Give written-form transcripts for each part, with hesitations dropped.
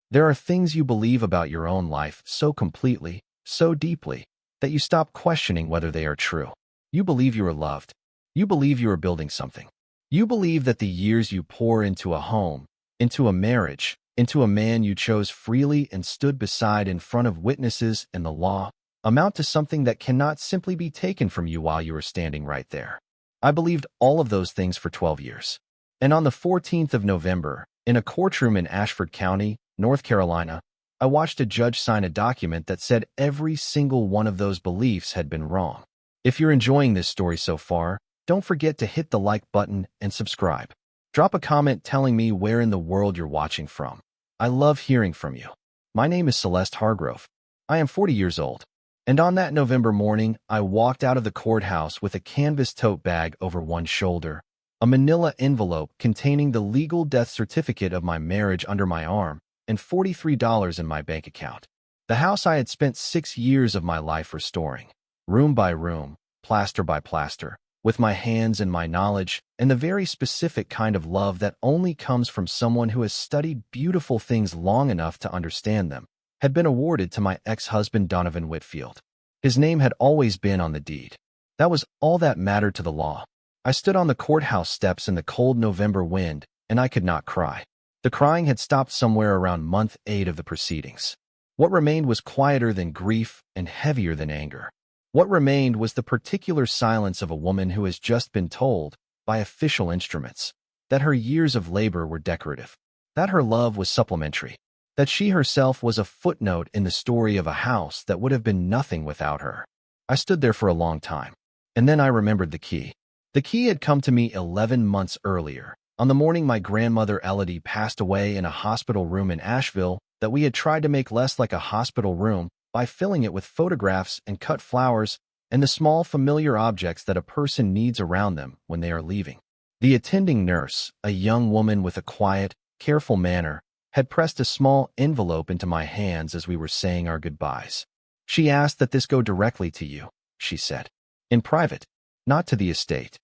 There are things you believe about your own life so completely, so deeply, that you stop questioning whether they are true. You believe you are loved. You believe you are building something. You believe that the years you pour into a home, into a marriage, into a man you chose freely and stood beside in front of witnesses and the law, amount to something that cannot simply be taken from you while you are standing right there. I believed all of those things for 12 years. And on the 14th of November, in a courtroom in Ashford County, North Carolina, I watched a judge sign a document that said every single one of those beliefs had been wrong. If you're enjoying this story so far, don't forget to hit the like button and subscribe. Drop a comment telling me where in the world you're watching from. I love hearing from you. My name is Celeste Hargrove. I am 40 years old. And on that November morning, I walked out of the courthouse with a canvas tote bag over one shoulder, a manila envelope containing the legal death certificate of my marriage under my arm, and $43 in my bank account. The house I had spent 6 years of my life restoring, room by room, plaster by plaster, with my hands and my knowledge, and the very specific kind of love that only comes from someone who has studied beautiful things long enough to understand them, had been awarded to my ex-husband Donovan Whitfield. His name had always been on the deed. That was all that mattered to the law. I stood on the courthouse steps in the cold November wind, and I could not cry. The crying had stopped somewhere around month 8 of the proceedings. What remained was quieter than grief and heavier than anger. What remained was the particular silence of a woman who has just been told, by official instruments, that her years of labor were decorative, that her love was supplementary, that she herself was a footnote in the story of a house that would have been nothing without her. I stood there for a long time, and then I remembered the key. The key had come to me 11 months earlier, on the morning my grandmother Elodie passed away in a hospital room in Asheville that we had tried to make less like a hospital room by filling it with photographs and cut flowers and the small familiar objects that a person needs around them when they are leaving. The attending nurse, a young woman with a quiet, careful manner, had pressed a small envelope into my hands as we were saying our goodbyes. She asked that this go directly to you, she said. In private, not to the estate.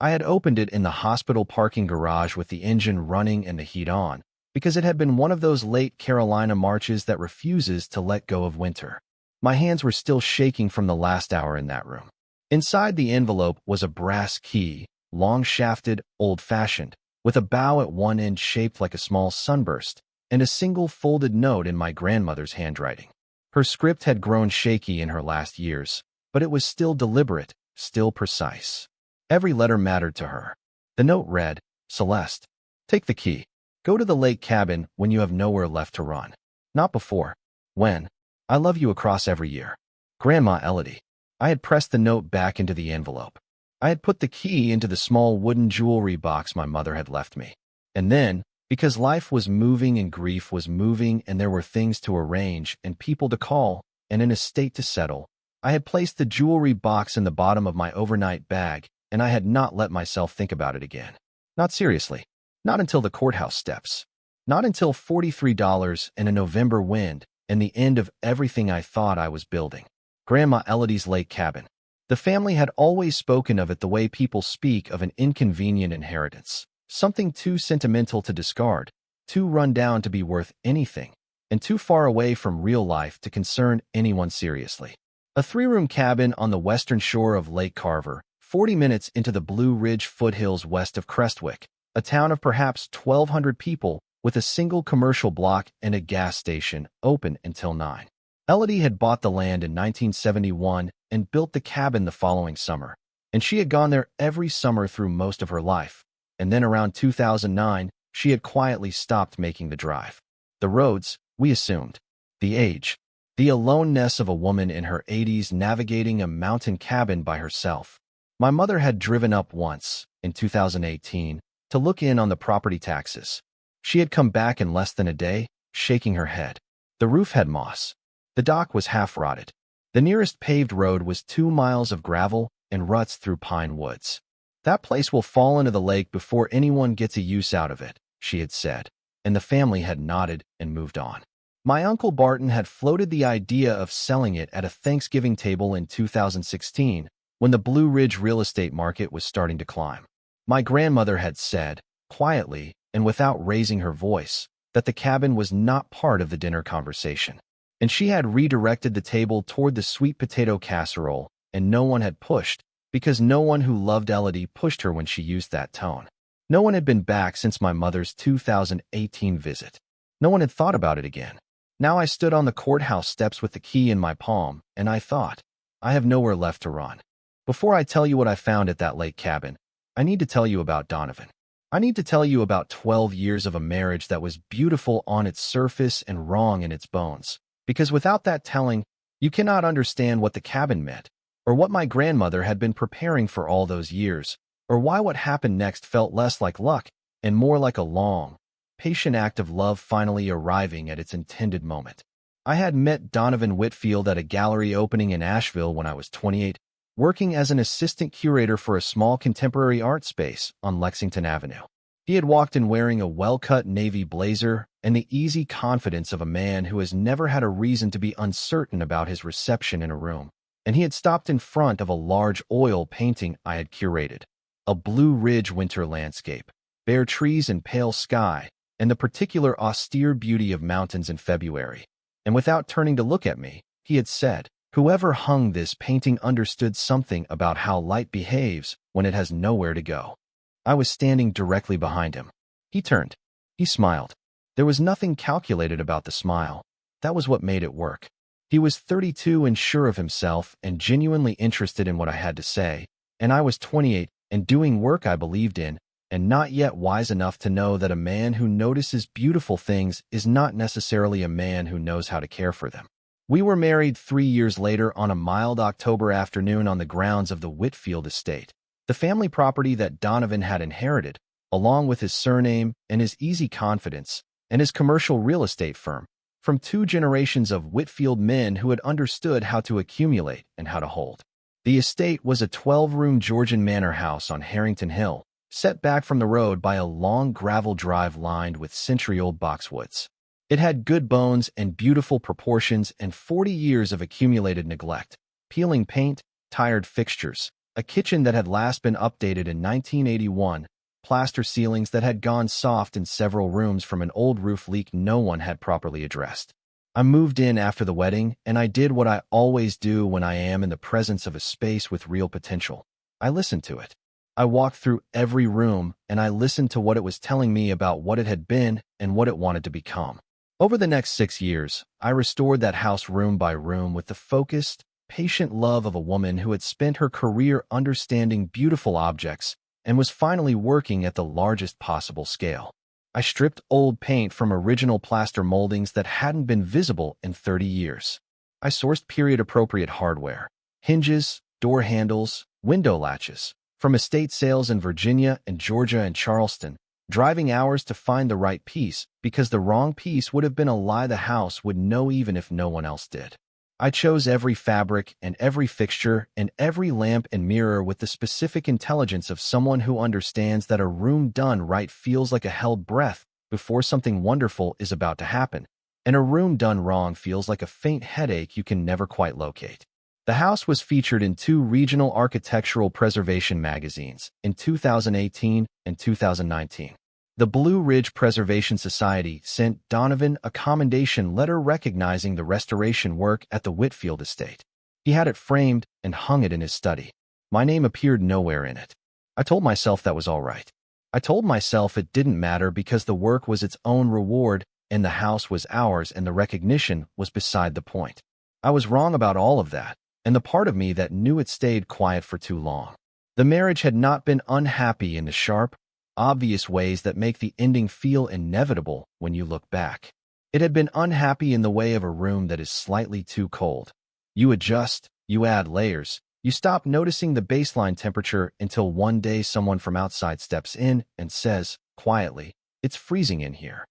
I had opened it in the hospital parking garage with the engine running and the heat on, because it had been one of those late Carolina marches that refuses to let go of winter. My hands were still shaking from the last hour in that room. Inside the envelope was a brass key, long-shafted, old-fashioned, with a bow at one end shaped like a small sunburst, and a single folded note in my grandmother's handwriting. Her script had grown shaky in her last years, but it was still deliberate, still precise. Every letter mattered to her. The note read, Celeste, take the key. Go to the lake cabin when you have nowhere left to run. Not before. When? I love you across every year. Grandma Elodie. I had pressed the note back into the envelope. I had put the key into the small wooden jewelry box my mother had left me. And then, because life was moving and grief was moving and there were things to arrange and people to call and an estate to settle, I had placed the jewelry box in the bottom of my overnight bag, and I had not let myself think about it again. Not seriously. Not until the courthouse steps. Not until $43 and a November wind and the end of everything I thought I was building. Grandma Elodie's lake cabin. The family had always spoken of it the way people speak of an inconvenient inheritance. Something too sentimental to discard, too run down to be worth anything, and too far away from real life to concern anyone seriously. A 3-room cabin on the western shore of Lake Carver, 40 minutes into the Blue Ridge foothills west of Crestwick, a town of perhaps 1,200 people with a single commercial block and a gas station open until 9. Elodie had bought the land in 1971 and built the cabin the following summer, and she had gone there every summer through most of her life. And then around 2009, she had quietly stopped making the drive. The roads, we assumed. The age. The aloneness of a woman in her 80s navigating a mountain cabin by herself. My mother had driven up once, in 2018, to look in on the property taxes. She had come back in less than a day, shaking her head. The roof had moss. The dock was half-rotted. The nearest paved road was 2 miles of gravel and ruts through pine woods. That place will fall into the lake before anyone gets a use out of it, she had said, and the family had nodded and moved on. My Uncle Barton had floated the idea of selling it at a Thanksgiving table in 2016, when the Blue Ridge real estate market was starting to climb. My grandmother had said, quietly and without raising her voice, that the cabin was not part of the dinner conversation. And she had redirected the table toward the sweet potato casserole, and no one had pushed, because no one who loved Elodie pushed her when she used that tone. No one had been back since my mother's 2018 visit. No one had thought about it again. Now I stood on the courthouse steps with the key in my palm, and I thought, I have nowhere left to run. Before I tell you what I found at that lake cabin, I need to tell you about Donovan. I need to tell you about 12 years of a marriage that was beautiful on its surface and wrong in its bones. Because without that telling, you cannot understand what the cabin meant, or what my grandmother had been preparing for all those years, or why what happened next felt less like luck and more like a long, patient act of love finally arriving at its intended moment. I had met Donovan Whitfield at a gallery opening in Asheville when I was 28, working as an assistant curator for a small contemporary art space on Lexington Avenue. He had walked in wearing a well-cut navy blazer and the easy confidence of a man who has never had a reason to be uncertain about his reception in a room. And he had stopped in front of a large oil painting I had curated, a Blue Ridge winter landscape, bare trees and pale sky, and the particular austere beauty of mountains in February. And without turning to look at me, he had said, "Whoever hung this painting understood something about how light behaves when it has nowhere to go." I was standing directly behind him. He turned. He smiled. There was nothing calculated about the smile. That was what made it work. He was 32 and sure of himself and genuinely interested in what I had to say, and I was 28 and doing work I believed in, and not yet wise enough to know that a man who notices beautiful things is not necessarily a man who knows how to care for them. We were married 3 years later on a mild October afternoon on the grounds of the Whitfield estate, the family property that Donovan had inherited, along with his surname and his easy confidence and his commercial real estate firm, from 2 generations of Whitfield men who had understood how to accumulate and how to hold. The estate was a 12-room Georgian manor house on Harrington Hill, set back from the road by a long gravel drive lined with century-old boxwoods. It had good bones and beautiful proportions and 40 years of accumulated neglect, peeling paint, tired fixtures, a kitchen that had last been updated in 1981, plaster ceilings that had gone soft in several rooms from an old roof leak no one had properly addressed. I moved in after the wedding, and I did what I always do when I am in the presence of a space with real potential. I listened to it. I walked through every room, and I listened to what it was telling me about what it had been and what it wanted to become. Over the next 6 years, I restored that house room by room with the focused, patient love of a woman who had spent her career understanding beautiful objects and was finally working at the largest possible scale. I stripped old paint from original plaster moldings that hadn't been visible in 30 years. I sourced period-appropriate hardware, hinges, door handles, window latches, from estate sales in Virginia and Georgia and Charleston, driving hours to find the right piece because the wrong piece would have been a lie the house would know even if no one else did. I chose every fabric and every fixture and every lamp and mirror with the specific intelligence of someone who understands that a room done right feels like a held breath before something wonderful is about to happen, and a room done wrong feels like a faint headache you can never quite locate. The house was featured in 2 regional architectural preservation magazines in 2018 and 2019. The Blue Ridge Preservation Society sent Donovan a commendation letter recognizing the restoration work at the Whitfield estate. He had it framed and hung it in his study. My name appeared nowhere in it. I told myself that was all right. I told myself it didn't matter because the work was its own reward and the house was ours and the recognition was beside the point. I was wrong about all of that, and the part of me that knew it stayed quiet for too long. The marriage had not been unhappy in the sharp, obvious ways that make the ending feel inevitable when you look back. It had been unhappy in the way of a room that is slightly too cold. You adjust, you add layers, you stop noticing the baseline temperature until one day someone from outside steps in and says, quietly, "It's freezing in here."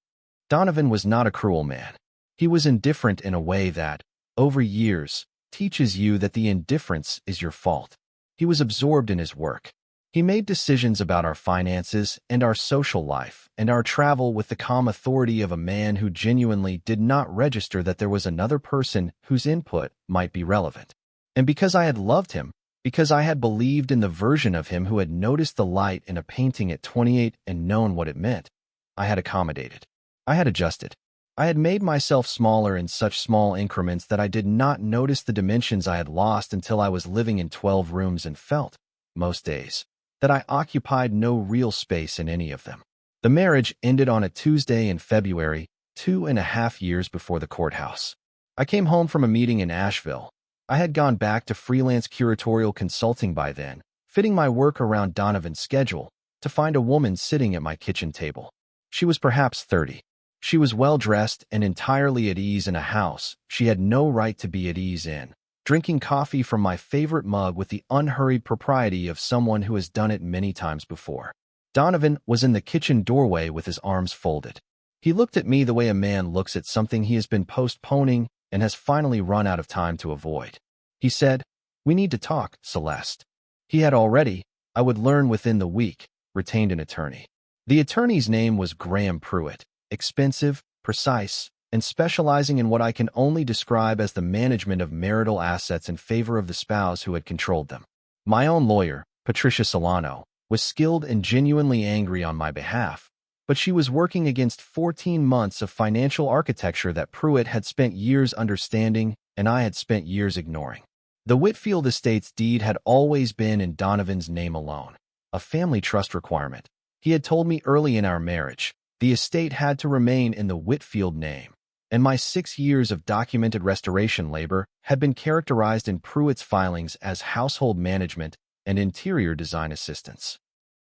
Donovan was not a cruel man. He was indifferent in a way that, over years, teaches you that the indifference is your fault. He was absorbed in his work. He made decisions about our finances and our social life and our travel with the calm authority of a man who genuinely did not register that there was another person whose input might be relevant. And because I had loved him, because I had believed in the version of him who had noticed the light in a painting at 28 and known what it meant, I had accommodated. I had adjusted. I had made myself smaller in such small increments that I did not notice the dimensions I had lost until I was living in 12 rooms and felt, most days, that I occupied no real space in any of them. The marriage ended on a Tuesday in February, 2.5 years before the courthouse. I came home from a meeting in Asheville. I had gone back to freelance curatorial consulting by then, fitting my work around Donovan's schedule, to find a woman sitting at my kitchen table. She was perhaps 30. She was well-dressed and entirely at ease in a house she had no right to be at ease in, drinking coffee from my favorite mug with the unhurried propriety of someone who has done it many times before. Donovan was in the kitchen doorway with his arms folded. He looked at me the way a man looks at something he has been postponing and has finally run out of time to avoid. He said, "We need to talk, Celeste." He had already, I would learn within the week, retained an attorney. The attorney's name was Graham Pruitt, expensive, precise, and specializing in what I can only describe as the management of marital assets in favor of the spouse who had controlled them. My own lawyer, Patricia Solano, was skilled and genuinely angry on my behalf, but she was working against 14 months of financial architecture that Pruitt had spent years understanding and I had spent years ignoring. The Whitfield estate's deed had always been in Donovan's name alone, a family trust requirement. He had told me early in our marriage, the estate had to remain in the Whitfield name, and my 6 years of documented restoration labor had been characterized in Pruitt's filings as household management and interior design assistance.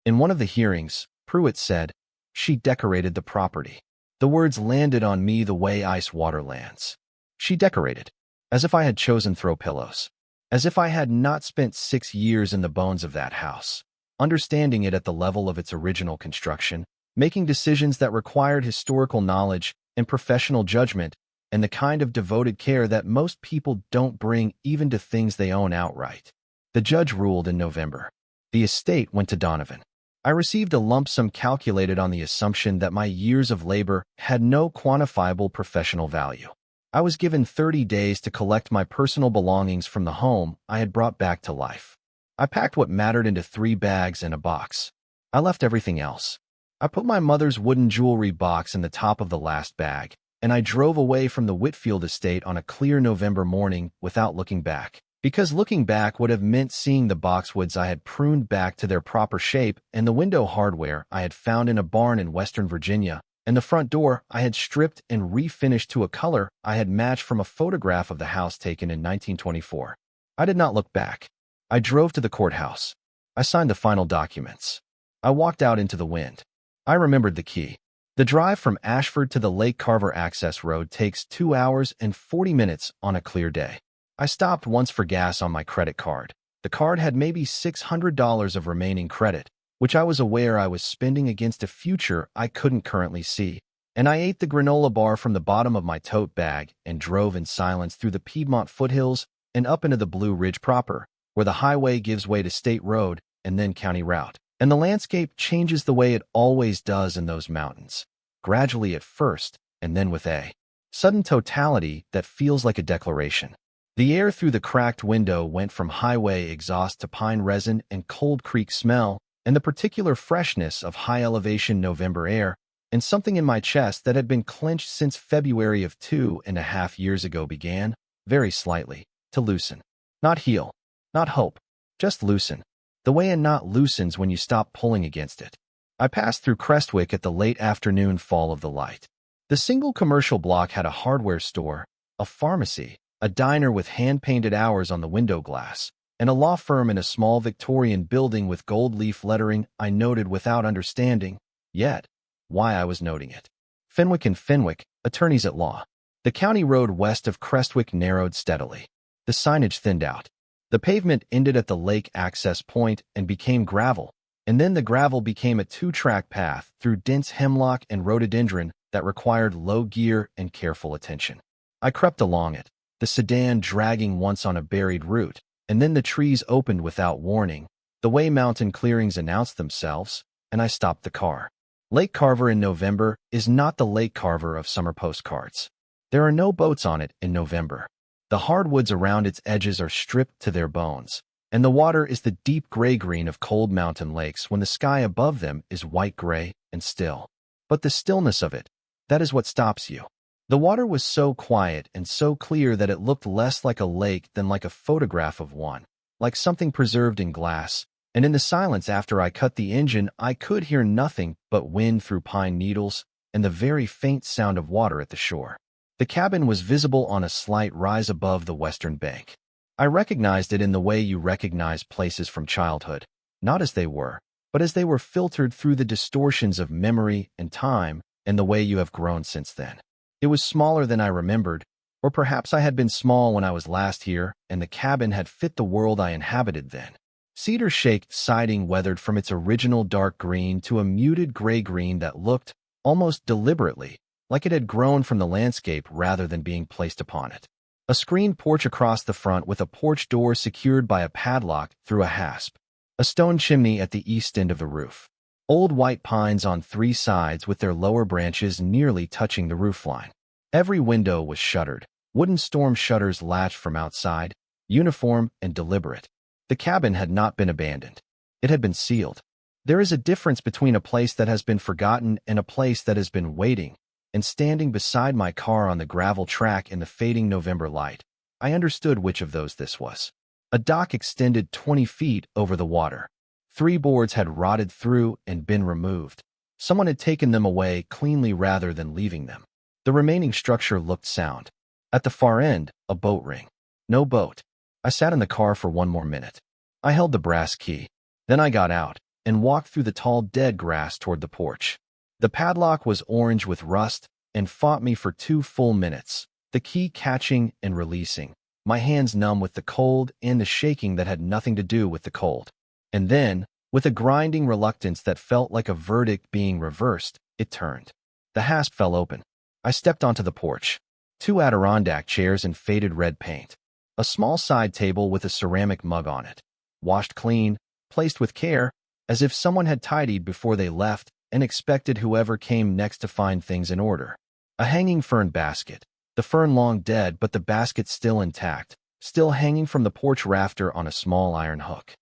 In one of the hearings, Pruitt said, "She decorated the property." The words landed on me the way ice water lands. She decorated, as if I had chosen throw pillows, as if I had not spent 6 years in the bones of that house, understanding it at the level of its original construction, making decisions that required historical knowledge and professional judgment, and the kind of devoted care that most people don't bring even to things they own outright. The judge ruled in November. The estate went to Donovan. I received a lump sum calculated on the assumption that my years of labor had no quantifiable professional value. I was given 30 days to collect my personal belongings from the home I had brought back to life. I packed what mattered into 3 bags and a box. I left everything else. I put my mother's wooden jewelry box in the top of the last bag, and I drove away from the Whitfield estate on a clear November morning without looking back, because looking back would have meant seeing the boxwoods I had pruned back to their proper shape and the window hardware I had found in a barn in Western Virginia, and the front door I had stripped and refinished to a color I had matched from a photograph of the house taken in 1924. I did not look back. I drove to the courthouse. I signed the final documents. I walked out into the wind. I remembered the key. The drive from Ashford to the Lake Carver access road takes 2 hours and 40 minutes on a clear day. I stopped once for gas on my credit card. The card had maybe $600 of remaining credit, which I was aware I was spending against a future I couldn't currently see, and I ate the granola bar from the bottom of my tote bag and drove in silence through the Piedmont foothills and up into the Blue Ridge proper, where the highway gives way to state road and then county route. And the landscape changes the way it always does in those mountains, gradually at first, and then with a sudden totality that feels like a declaration. The air through the cracked window went from highway exhaust to pine resin and cold creek smell, and the particular freshness of high-elevation November air, and something in my chest that had been clenched since February of 2.5 years ago began, very slightly, to loosen. Not heal, not hope, just loosen. The way a knot loosens when you stop pulling against it. I passed through Crestwick at the late afternoon fall of the light. The single commercial block had a hardware store, a pharmacy, a diner with hand-painted hours on the window glass, and a law firm in a small Victorian building with gold leaf lettering I noted without understanding, yet, why I was noting it. Fenwick and Fenwick, attorneys at law. The county road west of Crestwick narrowed steadily. The signage thinned out. The pavement ended at the lake access point and became gravel, and then the gravel became a 2-track path through dense hemlock and rhododendron that required low gear and careful attention. I crept along it, the sedan dragging once on a buried root, and then the trees opened without warning, the way mountain clearings announced themselves, and I stopped the car. Lake Carver in November is not the Lake Carver of summer postcards. There are no boats on it in November. The hardwoods around its edges are stripped to their bones, and the water is the deep gray-green of cold mountain lakes when the sky above them is white-gray and still. But the stillness of it, That is what stops you. The water was so quiet and so clear that it looked less like a lake than like a photograph of one, like something preserved in glass. And in the silence after I cut the engine, I could hear nothing but wind through pine needles and the very faint sound of water at the shore. The cabin was visible on a slight rise above the western bank. I recognized it in the way you recognize places from childhood, not as they were, but as they were filtered through the distortions of memory and time and the way you have grown since then. It was smaller than I remembered, or perhaps I had been small when I was last here, and the cabin had fit the world I inhabited then. Cedar shaked siding weathered from its original dark green to a muted gray-green that looked, almost deliberately, like it had grown from the landscape rather than being placed upon it. A screened porch across the front with a porch door secured by a padlock through a hasp. A stone chimney at the east end of the roof. Old white pines on 3 sides with their lower branches nearly touching the roofline. Every window was shuttered, wooden storm shutters latched from outside, uniform and deliberate. The cabin had not been abandoned. It had been sealed. There is a difference between a place that has been forgotten and a place that has been waiting, and standing beside my car on the gravel track in the fading November light, I understood which of those this was. A dock extended 20 feet over the water. 3 boards had rotted through and been removed. Someone had taken them away cleanly rather than leaving them. The remaining structure looked sound. At the far end, a boat ring. No boat. I sat in the car for 1 more minute. I held the brass key. Then I got out and walked through the tall dead grass toward the porch. The padlock was orange with rust and fought me for 2 full minutes, the key catching and releasing, my hands numb with the cold and the shaking that had nothing to do with the cold. And then, with a grinding reluctance that felt like a verdict being reversed, it turned. The hasp fell open. I stepped onto the porch. 2 Adirondack chairs in faded red paint. A small side table with a ceramic mug on it. Washed clean, placed with care, as if someone had tidied before they left and expected whoever came next to find things in order. A hanging fern basket. The fern long dead, but the basket still intact, still hanging from the porch rafter on a small iron hook.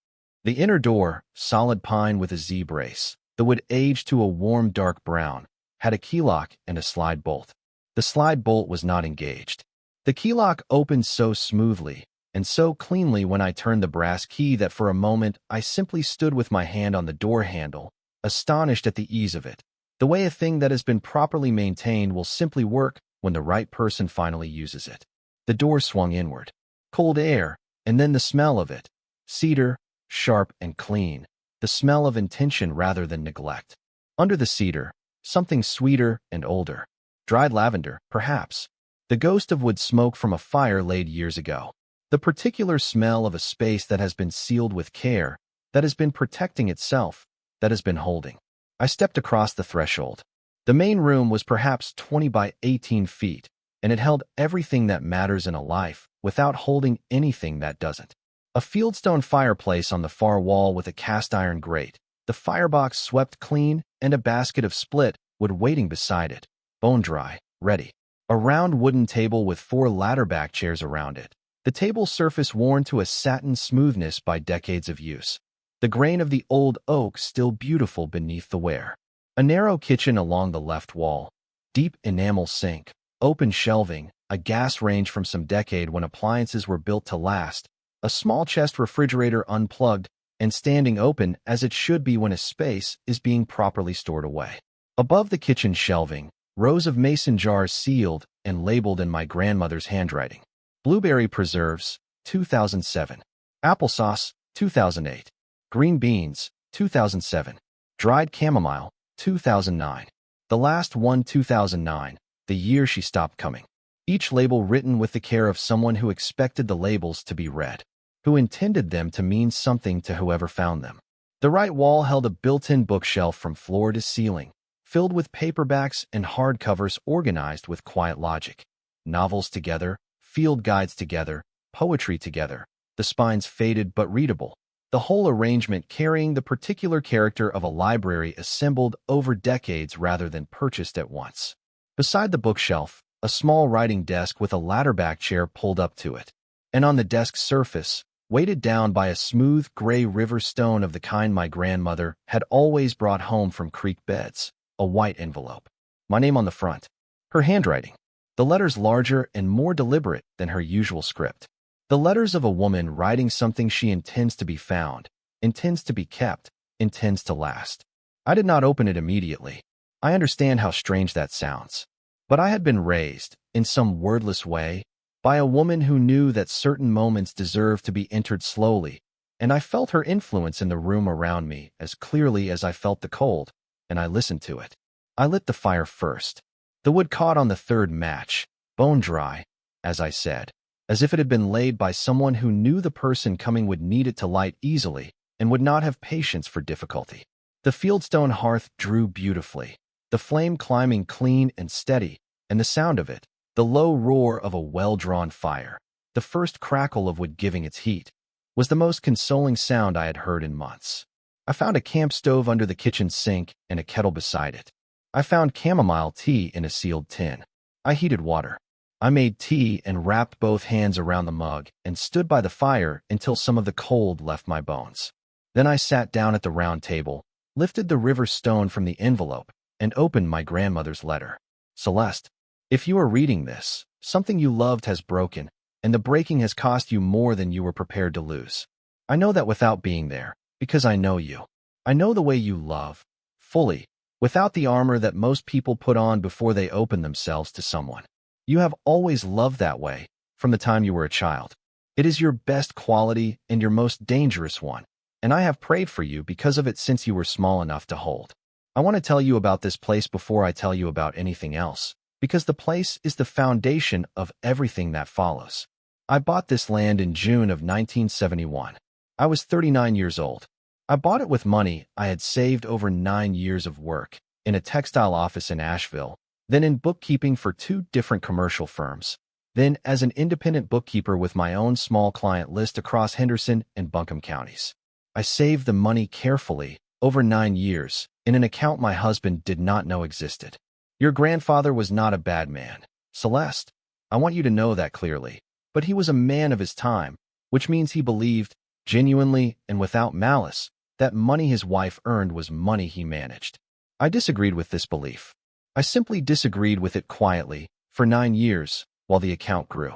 The inner door, solid pine with a Z-brace, the wood aged to a warm dark brown, had a keylock and a slide bolt. The slide bolt was not engaged. The keylock opened so smoothly and so cleanly when I turned the brass key that for a moment I simply stood with my hand on the door handle, astonished at the ease of it, the way a thing that has been properly maintained will simply work when the right person finally uses it. The door swung inward. Cold air, and then the smell of it. Cedar, sharp and clean, the smell of intention rather than neglect. Under the cedar, something sweeter and older. Dried lavender, perhaps. The ghost of wood smoke from a fire laid years ago. The particular smell of a space that has been sealed with care, that has been protecting itself, that has been holding. I stepped across the threshold. The main room was perhaps 20 by 18 feet, and it held everything that matters in a life without holding anything that doesn't. A fieldstone fireplace on the far wall with a cast-iron grate, the firebox swept clean, and a basket of split wood waiting beside it, bone-dry, ready. A round wooden table with 4 ladder-back chairs around it, the table surface worn to a satin smoothness by decades of use. The grain of the old oak still beautiful beneath the wear. A narrow kitchen along the left wall, deep enamel sink, open shelving, a gas range from some decade when appliances were built to last, a small chest refrigerator unplugged and standing open as it should be when a space is being properly stored away. Above the kitchen shelving, rows of mason jars sealed and labeled in my grandmother's handwriting. Blueberry preserves, 2007. Applesauce, 2008. Green beans, 2007. Dried chamomile, 2009. The last one, 2009, the year she stopped coming. Each label written with the care of someone who expected the labels to be read, who intended them to mean something to whoever found them. The right wall held a built-in bookshelf from floor to ceiling, filled with paperbacks and hardcovers organized with quiet logic. Novels together, field guides together, poetry together, the spines faded but readable, the whole arrangement carrying the particular character of a library assembled over decades rather than purchased at once. Beside the bookshelf, a small writing desk with a ladder-back chair pulled up to it, and on the desk's surface, weighted down by a smooth gray river stone of the kind my grandmother had always brought home from creek beds, a white envelope. My name on the front. Her handwriting. The letters larger and more deliberate than her usual script. The letters of a woman writing something she intends to be found, intends to be kept, intends to last. I did not open it immediately. I understand how strange that sounds. But I had been raised, in some wordless way, by a woman who knew that certain moments deserved to be entered slowly, and I felt her influence in the room around me as clearly as I felt the cold, and I listened to it. I lit the fire first. The wood caught on the third match, bone dry, as I said, as if it had been laid by someone who knew the person coming would need it to light easily and would not have patience for difficulty. The fieldstone hearth drew beautifully, the flame climbing clean and steady, and the sound of it, the low roar of a well-drawn fire, the first crackle of wood giving its heat, was the most consoling sound I had heard in months. I found a camp stove under the kitchen sink and a kettle beside it. I found chamomile tea in a sealed tin. I heated water. I made tea and wrapped both hands around the mug and stood by the fire until some of the cold left my bones. Then I sat down at the round table, lifted the river stone from the envelope, and opened my grandmother's letter. Celeste, if you are reading this, something you loved has broken, and the breaking has cost you more than you were prepared to lose. I know that without being there, because I know you. I know the way you love, fully, without the armor that most people put on before they open themselves to someone. You have always loved that way, from the time you were a child. It is your best quality and your most dangerous one, and I have prayed for you because of it since you were small enough to hold. I want to tell you about this place before I tell you about anything else, because the place is the foundation of everything that follows. I bought this land in June of 1971. I was 39 years old. I bought it with money I had saved over 9 years of work in a textile office in Asheville, then in bookkeeping for 2 different commercial firms, then as an independent bookkeeper with my own small client list across Henderson and Buncombe counties. I saved the money carefully over 9 years in an account my husband did not know existed. Your grandfather was not a bad man, Celeste. I want you to know that clearly. But he was a man of his time, which means he believed, genuinely and without malice, that money his wife earned was money he managed. I disagreed with this belief. I simply disagreed with it quietly for 9 years while the account grew.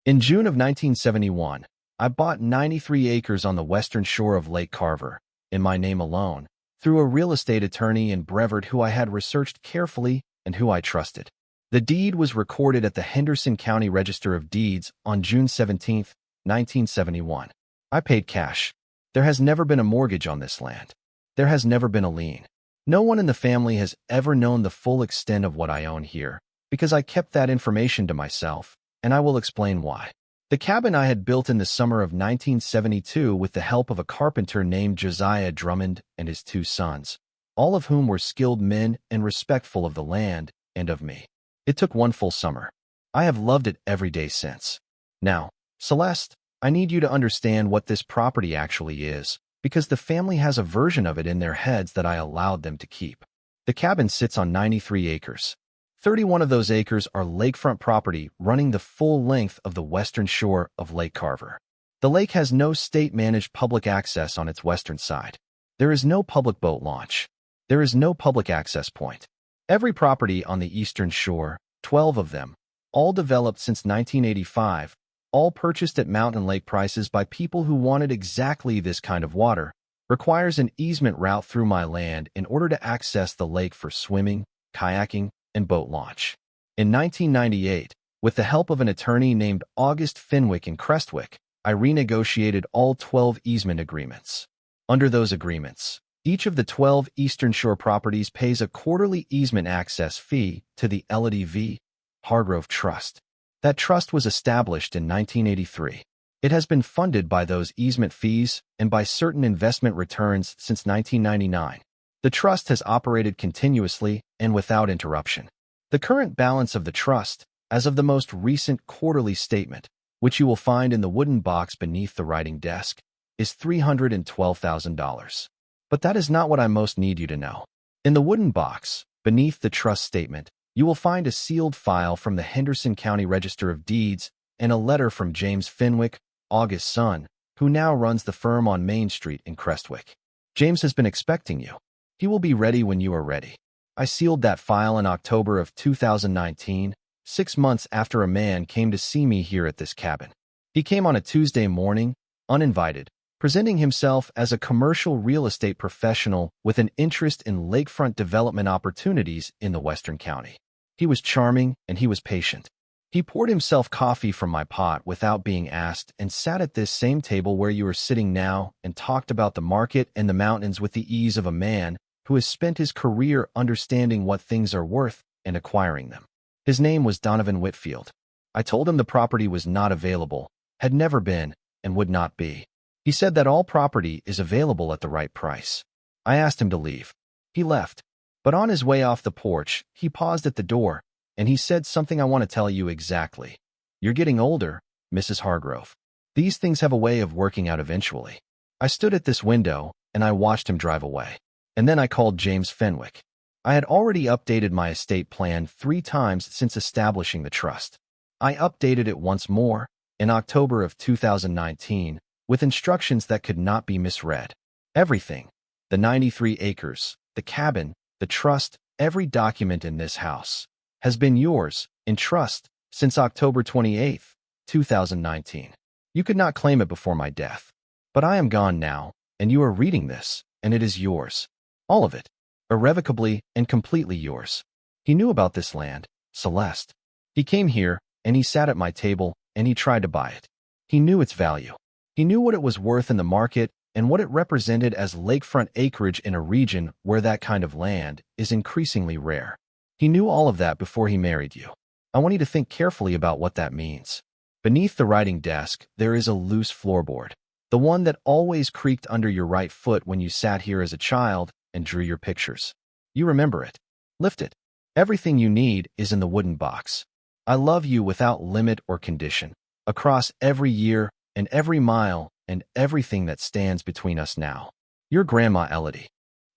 In June of 1971, I bought 93 acres on the western shore of Lake Carver, in my name alone, through a real estate attorney in Brevard who I had researched carefully and who I trusted. The deed was recorded at the Henderson County Register of Deeds on June 17, 1971. I paid cash. There has never been a mortgage on this land. There has never been a lien. No one in the family has ever known the full extent of what I own here, because I kept that information to myself, and I will explain why. The cabin I had built in the summer of 1972 with the help of a carpenter named Josiah Drummond and his 2 sons, all of whom were skilled men and respectful of the land and of me. It took 1 full summer. I have loved it every day since. Now, Celeste, I need you to understand what this property actually is, because the family has a version of it in their heads that I allowed them to keep. The cabin sits on 93 acres. 31 of those acres are lakefront property running the full length of the western shore of Lake Carver. The lake has no state-managed public access on its western side. There is no public boat launch. There is no public access point. Every property on the eastern shore, 12 of them, all developed since 1985, all purchased at mountain lake prices by people who wanted exactly this kind of water, requires an easement route through my land in order to access the lake for swimming, kayaking, and boat launch. In 1998, with the help of an attorney named August Fenwick in Crestwick, I renegotiated all 12 easement agreements. Under those agreements, each of the 12 Eastern Shore properties pays a quarterly easement access fee to the Elodie v. Hargrove Trust. That trust was established in 1983. It has been funded by those easement fees and by certain investment returns since 1999. The trust has operated continuously and without interruption. The current balance of the trust, as of the most recent quarterly statement, which you will find in the wooden box beneath the writing desk, is $312,000. But that is not what I most need you to know. In the wooden box, beneath the trust statement, you will find a sealed file from the Henderson County Register of Deeds and a letter from James Fenwick, August's son, who now runs the firm on Main Street in Crestwick. James has been expecting you. He will be ready when you are ready. I sealed that file in October of 2019, 6 months after a man came to see me here at this cabin. He came on a Tuesday morning, uninvited, presenting himself as a commercial real estate professional with an interest in lakefront development opportunities in the Western County. He was charming and he was patient. He poured himself coffee from my pot without being asked and sat at this same table where you are sitting now and talked about the market and the mountains with the ease of a man who has spent his career understanding what things are worth and acquiring them. His name was Donovan Whitfield. I told him the property was not available, had never been, and would not be. He said that all property is available at the right price. I asked him to leave. He left. But on his way off the porch, he paused at the door, and he said something I want to tell you exactly. You're getting older, Mrs. Hargrove. These things have a way of working out eventually. I stood at this window, and I watched him drive away. And then I called James Fenwick. I had already updated my estate plan 3 times since establishing the trust. I updated it once more, in October of 2019, with instructions that could not be misread. Everything, the 93 acres, the cabin, the trust, every document in this house, has been yours, in trust, since October 28, 2019. You could not claim it before my death. But I am gone now, and you are reading this, and it is yours. All of it. Irrevocably and completely yours. He knew about this land, Celeste. He came here, and he sat at my table, and he tried to buy it. He knew its value. He knew what it was worth in the market and what it represented as lakefront acreage in a region where that kind of land is increasingly rare. He knew all of that before he married you. I want you to think carefully about what that means. Beneath the writing desk, there is a loose floorboard, the one that always creaked under your right foot when you sat here as a child and drew your pictures. You remember it. Lift it. Everything you need is in the wooden box. I love you without limit or condition, across every year and every mile and everything that stands between us now. Your grandma, Elodie.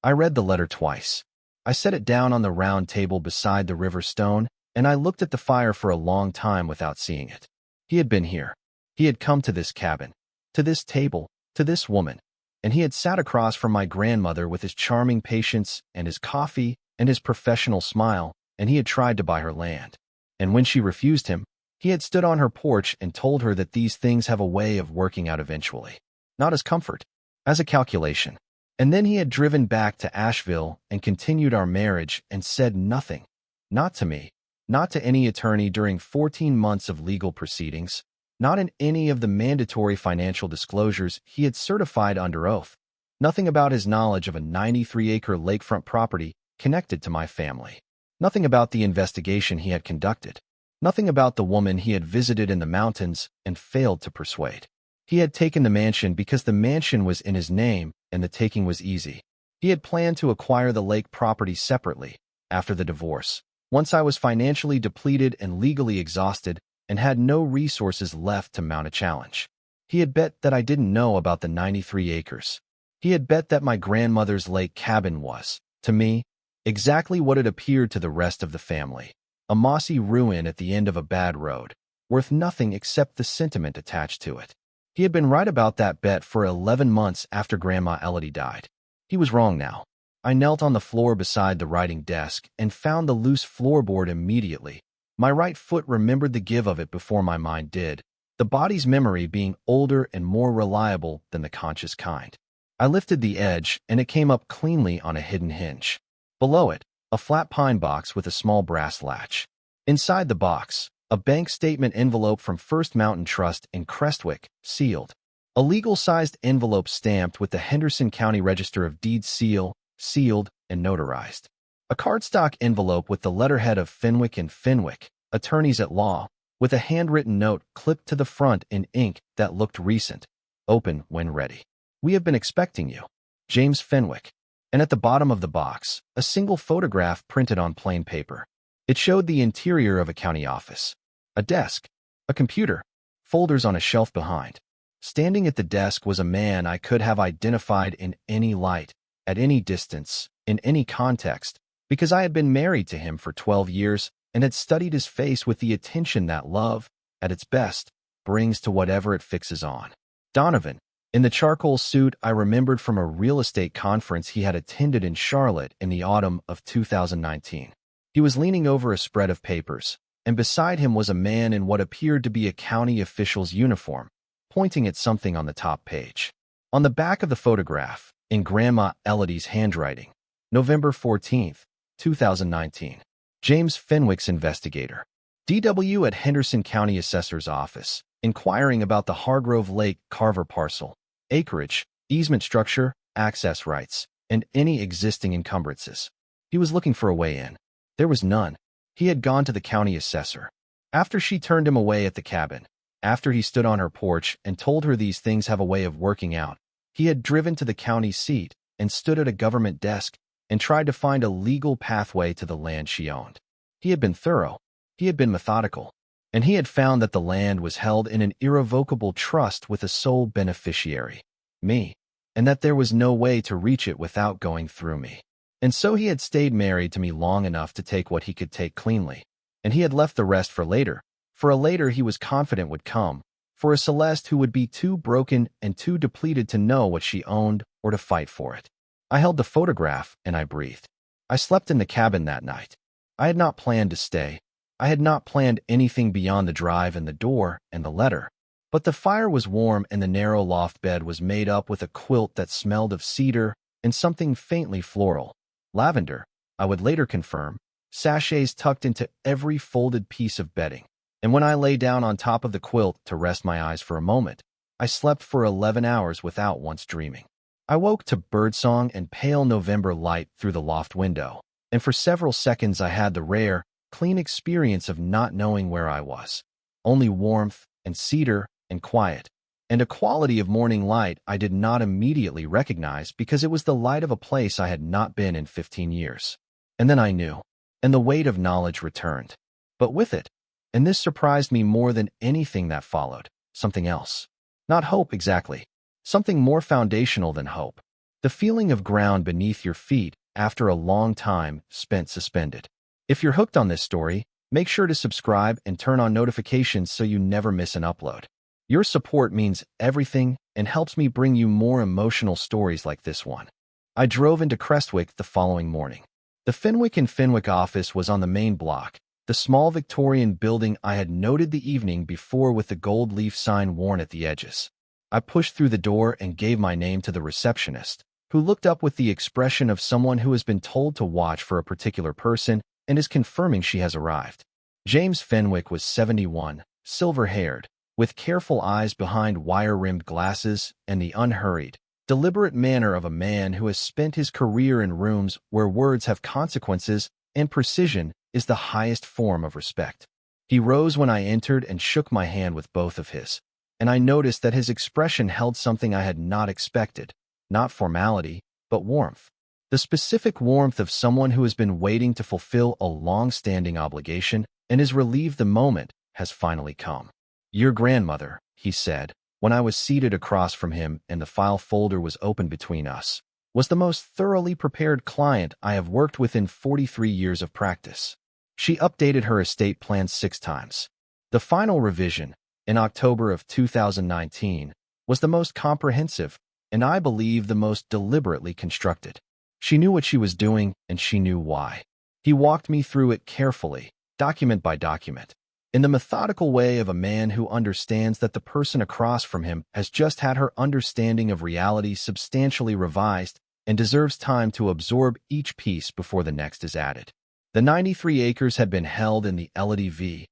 I read the letter twice. I set it down on the round table beside the river stone, and I looked at the fire for a long time without seeing it. He had been here. He had come to this cabin, to this table, to this woman, and he had sat across from my grandmother with his charming patience and his coffee and his professional smile, and he had tried to buy her land. And when she refused him, he had stood on her porch and told her that these things have a way of working out eventually. Not as comfort, as a calculation. And then he had driven back to Asheville and continued our marriage and said nothing. Not to me, not to any attorney during 14 months of legal proceedings, not in any of the mandatory financial disclosures he had certified under oath. Nothing about his knowledge of a 93-acre lakefront property connected to my family. Nothing about the investigation he had conducted. Nothing about the woman he had visited in the mountains and failed to persuade. He had taken the mansion because the mansion was in his name and the taking was easy. He had planned to acquire the lake property separately, after the divorce, once I was financially depleted and legally exhausted and had no resources left to mount a challenge. He had bet that I didn't know about the 93 acres. He had bet that my grandmother's lake cabin was, to me, exactly what it appeared to the rest of the family. A mossy ruin at the end of a bad road, worth nothing except the sentiment attached to it. He had been right about that bet for 11 months after Grandma Elodie died. He was wrong now. I knelt on the floor beside the writing desk and found the loose floorboard immediately. My right foot remembered the give of it before my mind did, the body's memory being older and more reliable than the conscious kind. I lifted the edge, and it came up cleanly on a hidden hinge. Below it, a flat pine box with a small brass latch. Inside the box, a bank statement envelope from First Mountain Trust in Crestwick, sealed. A legal-sized envelope stamped with the Henderson County Register of Deeds seal, sealed, and notarized. A cardstock envelope with the letterhead of Fenwick and Fenwick, attorneys at law, with a handwritten note clipped to the front in ink that looked recent. Open when ready. We have been expecting you. James Fenwick. And at the bottom of the box, a single photograph printed on plain paper. It showed the interior of a county office. A desk, a computer, folders on a shelf behind. Standing at the desk was a man I could have identified in any light, at any distance, in any context, because I had been married to him for 12 years and had studied his face with the attention that love, at its best, brings to whatever it fixes on. Donovan, In the charcoal suit I remembered from a real estate conference he had attended in Charlotte in the autumn of 2019. He was leaning over a spread of papers, and beside him was a man in what appeared to be a county official's uniform, pointing at something on the top page. On the back of the photograph, in Grandma Elodie's handwriting, November 14, 2019. James Fenwick's investigator. DW at Henderson County Assessor's Office, inquiring about the Hargrove Lake Carver parcel, acreage, easement structure, access rights, and any existing encumbrances. He was looking for a way in. There was none. He had gone to the county assessor. After she turned him away at the cabin, after he stood on her porch and told her these things have a way of working out, he had driven to the county seat and stood at a government desk and tried to find a legal pathway to the land she owned. He had been thorough. He had been methodical. And he had found that the land was held in an irrevocable trust with a sole beneficiary, me, and that there was no way to reach it without going through me. And so he had stayed married to me long enough to take what he could take cleanly, and he had left the rest for a later he was confident would come, for a Celeste who would be too broken and too depleted to know what she owned or to fight for it. I held the photograph and I breathed. I slept in the cabin that night. I had not planned to stay. I had not planned anything beyond the drive and the door and the letter. But the fire was warm and the narrow loft bed was made up with a quilt that smelled of cedar and something faintly floral. Lavender, I would later confirm, sachets tucked into every folded piece of bedding. And when I lay down on top of the quilt to rest my eyes for a moment, I slept for 11 hours without once dreaming. I woke to birdsong and pale November light through the loft window, and for several seconds I had the rare, clean experience of not knowing where I was. Only warmth and cedar and quiet, and a quality of morning light I did not immediately recognize because it was the light of a place I had not been in 15 years. And then I knew, and the weight of knowledge returned. But with it, and this surprised me more than anything that followed, something else. Not hope exactly, something more foundational than hope. The feeling of ground beneath your feet after a long time spent suspended. If you're hooked on this story, make sure to subscribe and turn on notifications so you never miss an upload. Your support means everything and helps me bring you more emotional stories like this one. I drove into Crestwick the following morning. The Fenwick & Fenwick office was on the main block, the small Victorian building I had noted the evening before with the gold leaf sign worn at the edges. I pushed through the door and gave my name to the receptionist, who looked up with the expression of someone who has been told to watch for a particular person and is confirming she has arrived. James Fenwick was 71, silver-haired, with careful eyes behind wire-rimmed glasses and the unhurried, deliberate manner of a man who has spent his career in rooms where words have consequences and precision is the highest form of respect. He rose when I entered and shook my hand with both of his, and I noticed that his expression held something I had not expected, not formality, but warmth. The specific warmth of someone who has been waiting to fulfill a long-standing obligation and is relieved the moment has finally come. "Your grandmother," he said, when I was seated across from him and the file folder was open between us, was the most thoroughly prepared client I have worked with in 43 years of practice. She updated her estate plan 6 times. The final revision, in October of 2019, was the most comprehensive and I believe the most deliberately constructed. She knew what she was doing, and she knew why. He walked me through it carefully, document by document, in the methodical way of a man who understands that the person across from him has just had her understanding of reality substantially revised and deserves time to absorb each piece before the next is added. The 93 acres had been held in the Elodie v.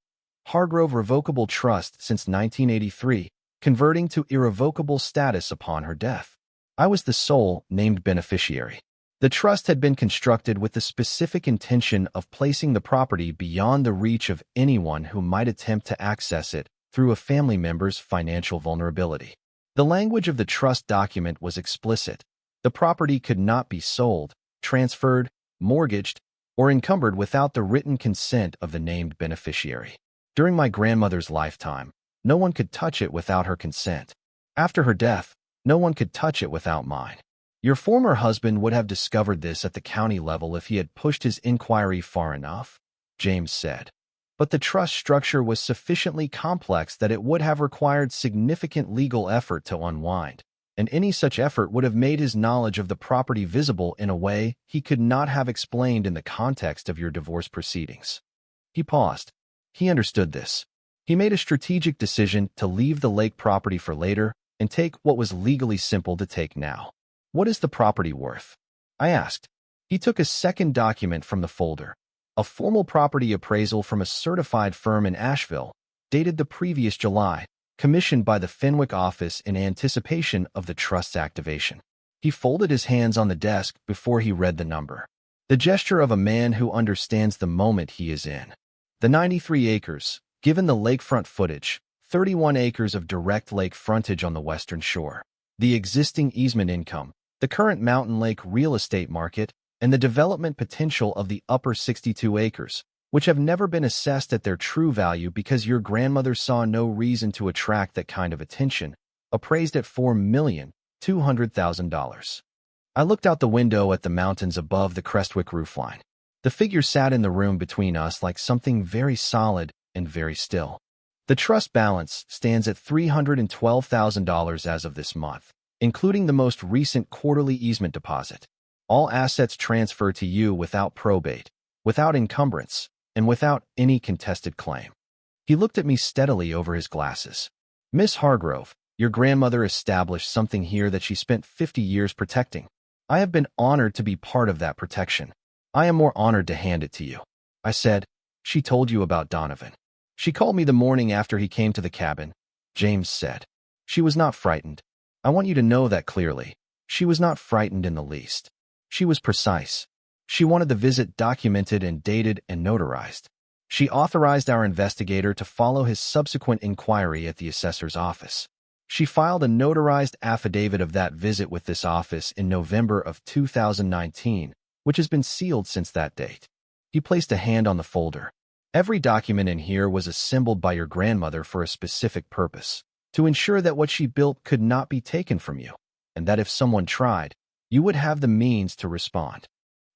Hargrove Revocable Trust since 1983, converting to irrevocable status upon her death. I was the sole named beneficiary. The trust had been constructed with the specific intention of placing the property beyond the reach of anyone who might attempt to access it through a family member's financial vulnerability. The language of the trust document was explicit. The property could not be sold, transferred, mortgaged, or encumbered without the written consent of the named beneficiary. During my grandmother's lifetime, no one could touch it without her consent. After her death, no one could touch it without mine. Your former husband would have discovered this at the county level if he had pushed his inquiry far enough, James said. But the trust structure was sufficiently complex that it would have required significant legal effort to unwind. and any such effort would have made his knowledge of the property visible in a way he could not have explained in the context of your divorce proceedings. He paused. He understood this. He made a strategic decision to leave the lake property for later and take what was legally simple to take now. What is the property worth? I asked. He took a second document from the folder, a formal property appraisal from a certified firm in Asheville, dated the previous July, commissioned by the Fenwick office in anticipation of the trust's activation. He folded his hands on the desk before he read the number, the gesture of a man who understands the moment he is in. The 93 acres, given the lakefront footage, 31 acres of direct lake frontage on the western shore, the existing easement income, the current mountain lake real estate market, and the development potential of the upper 62 acres, which have never been assessed at their true value because your grandmother saw no reason to attract that kind of attention, appraised at $4,200,000. I looked out the window at the mountains above the Crestwick roofline. The figure sat in the room between us like something very solid and very still. The trust balance stands at $312,000 as of this month, including the most recent quarterly easement deposit. All assets transfer to you without probate, without encumbrance, and without any contested claim. He looked at me steadily over his glasses. Miss Hargrove, your grandmother established something here that she spent 50 years protecting. I have been honored to be part of that protection. I am more honored to hand it to you. I said, she told you about Donovan. She called me the morning after he came to the cabin, James said. She was not frightened. I want you to know that clearly. She was not frightened in the least. She was precise. She wanted the visit documented and dated and notarized. She authorized our investigator to follow his subsequent inquiry at the assessor's office. She filed a notarized affidavit of that visit with this office in November of 2019, which has been sealed since that date. He placed a hand on the folder. Every document in here was assembled by your grandmother for a specific purpose, to ensure that what she built could not be taken from you, and that if someone tried, you would have the means to respond.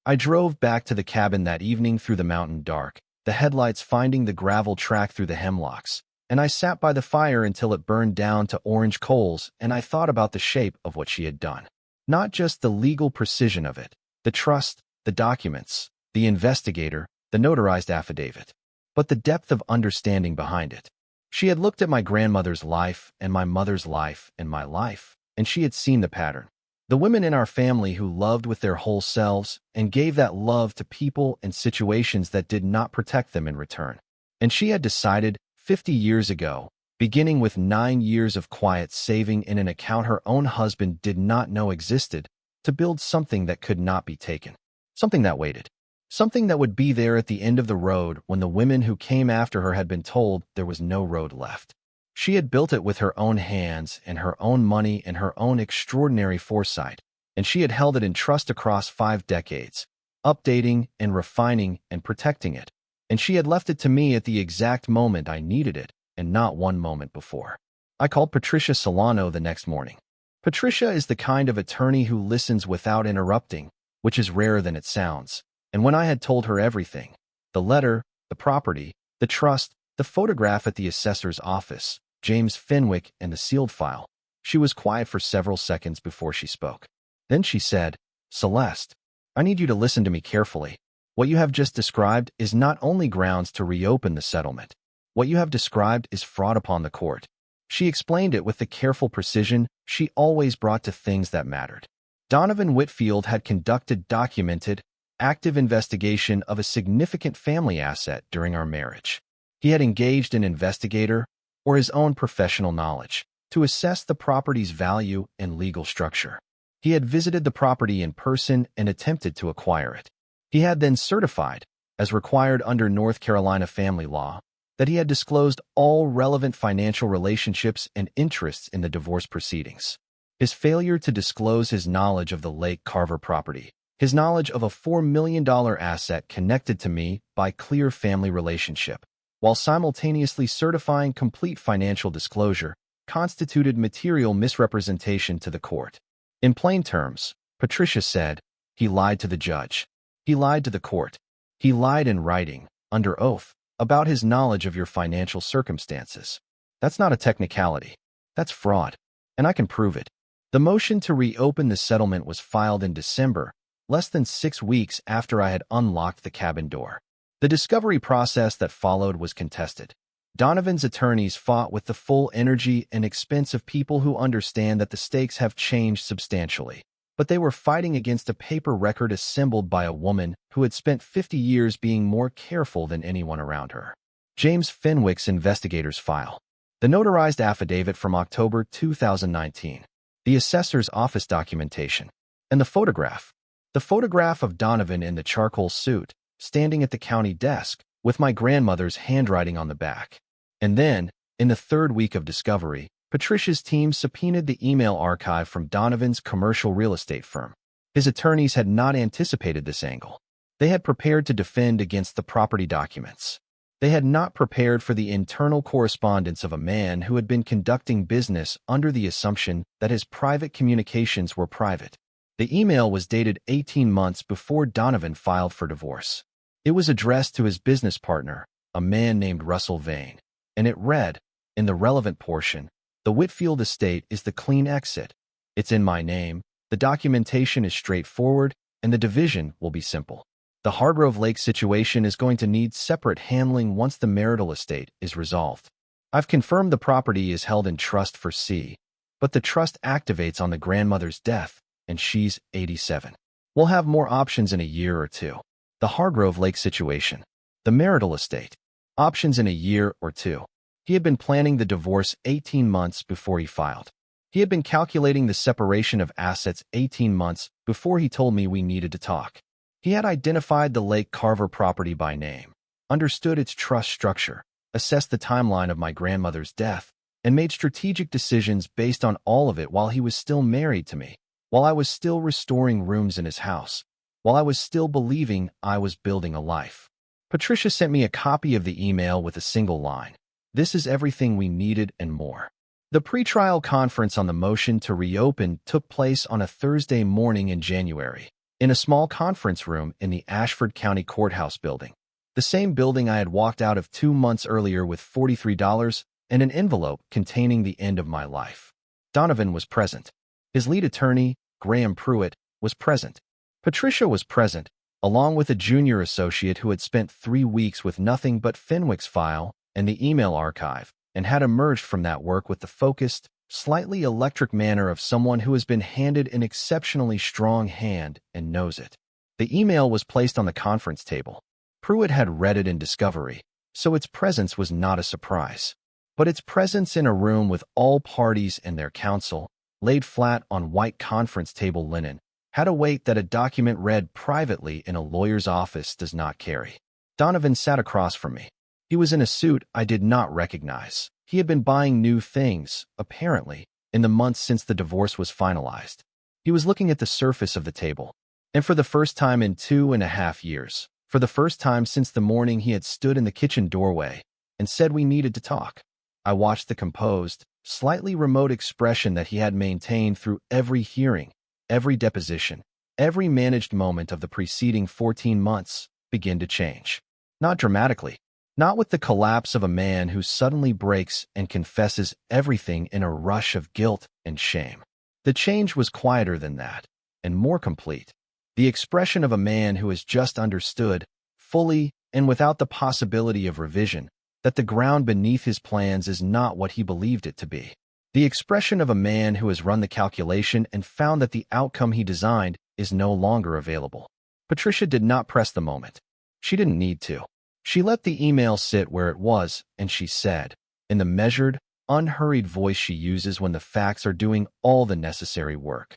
I drove back to the cabin that evening through the mountain dark, the headlights finding the gravel track through the hemlocks, and I sat by the fire until it burned down to orange coals, and I thought about the shape of what she had done. Not just the legal precision of it, the trust, the documents, the investigator, the notarized affidavit, but the depth of understanding behind it. She had looked at my grandmother's life and my mother's life and my life, and she had seen the pattern. The women in our family who loved with their whole selves and gave that love to people and situations that did not protect them in return. And she had decided 50 years ago, beginning with 9 years of quiet saving in an account her own husband did not know existed, to build something that could not be taken. Something that waited. Something that would be there at the end of the road when the women who came after her had been told there was no road left. She had built it with her own hands and her own money and her own extraordinary foresight, and she had held it in trust across 5 decades, updating and refining and protecting it, and she had left it to me at the exact moment I needed it, and not one moment before. I called Patricia Solano the next morning. Patricia is the kind of attorney who listens without interrupting, which is rarer than it sounds, and when I had told her everything, the letter, the property, the trust, the photograph at the assessor's office, James Fenwick, and the sealed file, she was quiet for several seconds before she spoke. Then she said, Celeste, I need you to listen to me carefully. What you have just described is not only grounds to reopen the settlement. What you have described is fraud upon the court. She explained it with the careful precision she always brought to things that mattered. Donovan Whitfield had conducted documented, active investigation of a significant family asset during our marriage. He had engaged an investigator, or his own professional knowledge, to assess the property's value and legal structure. He had visited the property in person and attempted to acquire it. He had then certified, as required under North Carolina family law, that he had disclosed all relevant financial relationships and interests in the divorce proceedings. His failure to disclose his knowledge of the Lake Carver property, his knowledge of a $4 million asset connected to me by clear family relationship, while simultaneously certifying complete financial disclosure, constituted material misrepresentation to the court. In plain terms, Patricia said, he lied to the judge. He lied to the court. He lied in writing, under oath, about his knowledge of your financial circumstances. That's not a technicality. That's fraud. And I can prove it. The motion to reopen the settlement was filed in December, less than 6 weeks after I had unlocked the cabin door. The discovery process that followed was contested. Donovan's attorneys fought with the full energy and expense of people who understand that the stakes have changed substantially. But they were fighting against a paper record assembled by a woman who had spent 50 years being more careful than anyone around her. James Fenwick's investigators file. The notarized affidavit from October 2019. The assessor's office documentation. And the photograph. The photograph of Donovan in the charcoal suit, standing at the county desk, with my grandmother's handwriting on the back. And then, in the third week of discovery, Patricia's team subpoenaed the email archive from Donovan's commercial real estate firm. His attorneys had not anticipated this angle. They had prepared to defend against the property documents. They had not prepared for the internal correspondence of a man who had been conducting business under the assumption that his private communications were private. The email was dated 18 months before Donovan filed for divorce. It was addressed to his business partner, a man named Russell Vane, and it read, in the relevant portion, "The Whitfield estate is the clean exit. It's in my name, the documentation is straightforward, and the division will be simple. The Hargrove Lake situation is going to need separate handling once the marital estate is resolved. I've confirmed the property is held in trust for C, but the trust activates on the grandmother's death, and she's 87. We'll have more options in a year or two. The Hargrove Lake situation. The marital estate. Options in a year or two." He had been planning the divorce 18 months before he filed. He had been calculating the separation of assets 18 months before he told me we needed to talk. He had identified the Lake Carver property by name, understood its trust structure, assessed the timeline of my grandmother's death, and made strategic decisions based on all of it while he was still married to me, while I was still restoring rooms in his house, while I was still believing I was building a life. Patricia sent me a copy of the email with a single line. "This is everything we needed and more." The pretrial conference on the motion to reopen took place on a Thursday morning in January, in a small conference room in the Ashford County Courthouse building, the same building I had walked out of 2 months earlier with $43 and an envelope containing the end of my life. Donovan was present. His lead attorney, Graham Pruitt, was present. Patricia was present, along with a junior associate who had spent 3 weeks with nothing but Fenwick's file and the email archive, and had emerged from that work with the focused, slightly electric manner of someone who has been handed an exceptionally strong hand and knows it. The email was placed on the conference table. Pruitt had read it in Discovery, so its presence was not a surprise. But its presence in a room with all parties and their counsel, laid flat on white conference table linen, had a weight that a document read privately in a lawyer's office does not carry. Donovan sat across from me. He was in a suit I did not recognize. He had been buying new things, apparently, in the months since the divorce was finalized. He was looking at the surface of the table, and for the first time in 2.5 years, for the first time since the morning he had stood in the kitchen doorway and said we needed to talk, I watched the composed, slightly remote expression that he had maintained through every hearing, every deposition, every managed moment of the preceding 14 months begin to change. Not dramatically, not with the collapse of a man who suddenly breaks and confesses everything in a rush of guilt and shame. The change was quieter than that, and more complete. The expression of a man who has just understood, fully and without the possibility of revision, that the ground beneath his plans is not what he believed it to be. The expression of a man who has run the calculation and found that the outcome he designed is no longer available. Patricia did not press the moment. She didn't need to. She let the email sit where it was, and she said, in the measured, unhurried voice she uses when the facts are doing all the necessary work,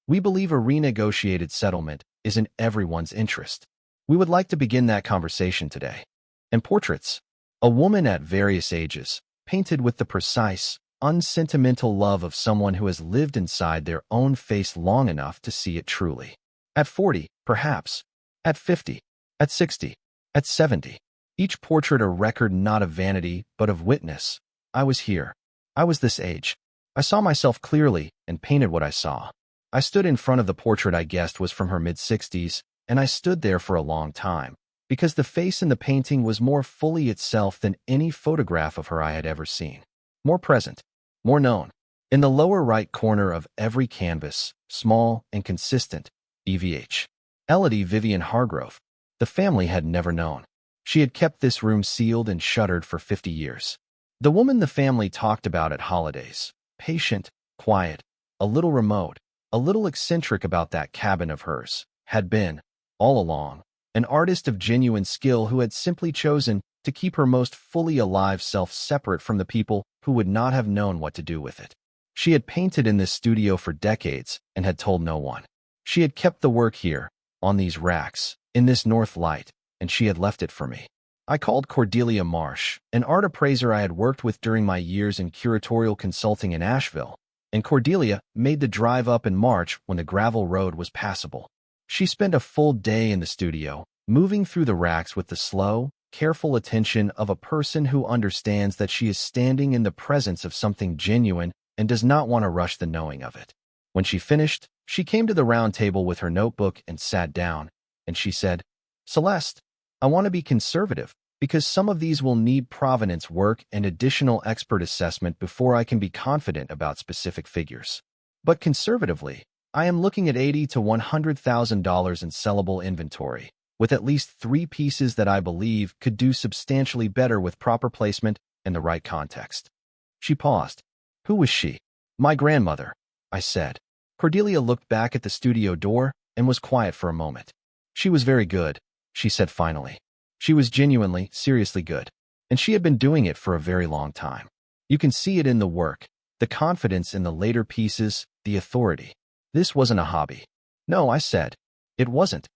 "We believe a renegotiated settlement is in everyone's interest. We would like to begin that conversation today." And portraits. A woman at various ages, painted with the precise, unsentimental love of someone who has lived inside their own face long enough to see it truly. At 40, perhaps. At 50. At 60. At 70. Each portrait a record not of vanity, but of witness. I was here. I was this age. I saw myself clearly and painted what I saw. I stood in front of the portrait I guessed was from her mid-60s, and I stood there for a long time, because the face in the painting was more fully itself than any photograph of her I had ever seen. More present, more known. In the lower right corner of every canvas, small and consistent, EVH. Elodie Vivian Hargrove. The family had never known. She had kept this room sealed and shuttered for 50 years. The woman the family talked about at holidays. Patient, quiet, a little remote, a little eccentric about that cabin of hers, had been, all along, an artist of genuine skill who had simply chosen to keep her most fully alive self separate from the people who would not have known what to do with it. She had painted in this studio for decades and had told no one. She had kept the work here, on these racks, in this north light, and she had left it for me. I called Cordelia Marsh, an art appraiser I had worked with during my years in curatorial consulting in Asheville, and Cordelia made the drive up in March when the gravel road was passable. She spent a full day in the studio, moving through the racks with the slow, careful attention of a person who understands that she is standing in the presence of something genuine and does not want to rush the knowing of it. When she finished, she came to the round table with her notebook and sat down, and she said, "Celeste, I want to be conservative, because some of these will need provenance work and additional expert assessment before I can be confident about specific figures. But conservatively, I am looking at $80,000 to $100,000 in sellable inventory, with at least 3 pieces that I believe could do substantially better with proper placement and the right context." She paused. "Who was she?" "My grandmother," I said. Cordelia looked back at the studio door and was quiet for a moment. "She was very good," she said finally. "She was genuinely, seriously good. And she had been doing it for a very long time. You can see it in the work, the confidence in the later pieces, the authority. This wasn't a hobby." "No," I said. "It wasn't.